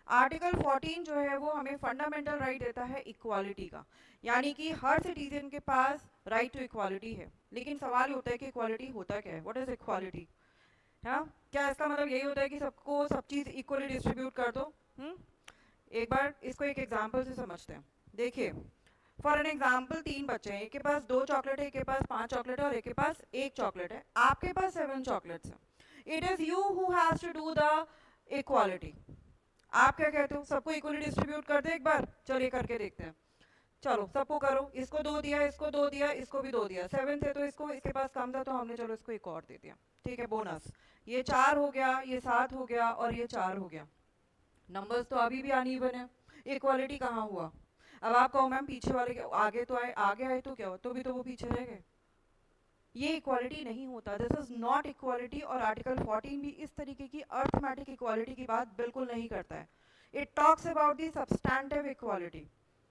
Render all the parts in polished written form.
Article 14 जो है वो हमें फंडामेंटल राइट देता है इक्वालिटी का, यानी कि हर सिटीजन के पास राइट टू इक्वालिटी है। लेकिन सवाल होता है कि इक्वालिटी होता क्या है, व्हाट इज इक्वालिटी? हाँ, क्या इसका मतलब यही होता है कि सबको सब चीज़ इक्वली डिस्ट्रीब्यूट कर दो? एक बार इसको एक एग्जांपल से समझते हैं। देखिए, फॉर एन एग्जाम्पल, 3 बच्चे हैं, एक के पास 2 चॉकलेट है, एक के पास 5 चॉकलेट है और एक के पास 1 चॉकलेट है। आपके पास 7 चॉकलेट्स हैं। It is you who has to do the equality. आप क्या कहते हो, सबको इक्वली डिस्ट्रीब्यूट कर दे एक बार? चलिए करके देखते हैं। चलो सबको करो, इसको 2 दिया, इसको 2 दिया, इसको भी 2 दिया। 7 थे तो इसको, इसके पास कम था तो हमने चलो इसको एक और दे दिया। ठीक है, बोनस। ये 4 हो गया, ये 7 हो गया और ये 4 हो गया। नंबर्स तो अभी भी अनइवन है, इक्वालिटी कहाँ हुआ? अब आप कहो मैम पीछे वाले आगे तो आए, आगे आए तो क्या हो, तो भी तो वो पीछे रह गए। ये इक्वालिटी नहीं होता, दिस इज नॉट इक्वालिटी। और आर्टिकल 14 भी इस तरीके की अर्थमेटिक इक्वालिटी की बात बिल्कुल नहीं करता है। It talks about the substantive equality.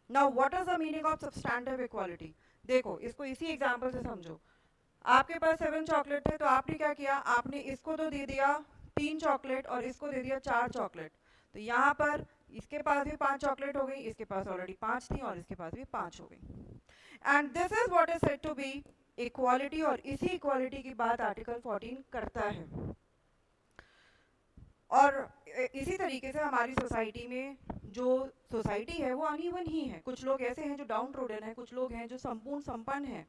Now what is the meaning of substantive equality? देखो, इसको इसी एग्जांपल से समझो। आपके पास 7 चॉकलेट थे तो आपने क्या किया, आपने इसको तो दे दिया 3 चॉकलेट और इसको दे दिया 4 चॉकलेट। तो यहाँ पर इसके पास भी 5 चॉकलेट हो गई, इसके पास ऑलरेडी 5 थी और इसके पास भी 5 हो गई। And this is what is said to be equality. और इसी इक्वालिटी की बात आर्टिकल 14 करता है। और इसी तरीके से हमारी सोसाइटी में जो सोसाइटी है वो अनइवन ही है। कुछ लोग ऐसे हैं जो डाउन ट्रोडन है, कुछ लोग हैं जो संपूर्ण संपन्न है।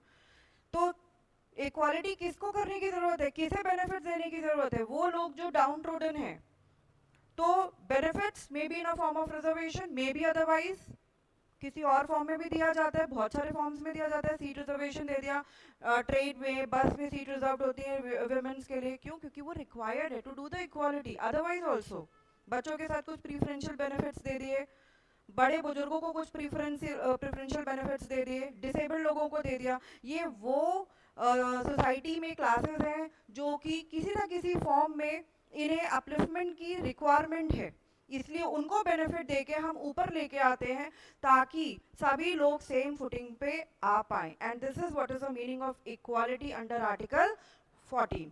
तो इक्वालिटी किसको करने की जरूरत है, किसे बेनिफिट देने की जरूरत है? वो लोग जो डाउन ट्रोडन है। तो benefits may be in a form of reservation, may be otherwise किसी और फॉर्म में भी दिया जाता है, बहुत सारे फॉर्म्स में दिया जाता है। सीट रिजर्वेशन दे दिया, ट्रेन में, बस में सीट रिजर्व होती है वुमेन्स के लिए। क्यों? क्योंकि वो रिक्वायर्ड है to do the equality. Otherwise also बच्चों के साथ कुछ प्रीफरेंशियल बेनिफिट्स दे दिए, बड़े बुजुर्गों को कुछ प्रीफरेंशियल बेनिफिट्स दे दिए, डिसेबल्ड लोगों को दे दिया। ये वो सोसाइटी में क्लासेस हैं जो कि किसी ना किसी फॉर्म में इन्हें अपलिफ्टमेंट की रिक्वायरमेंट है, इसलिए उनको बेनिफिट देके हम ऊपर लेके आते हैं ताकि सभी लोग सेम फुटिंग पे आ पाए। And this is what is the meaning of equality under article 14।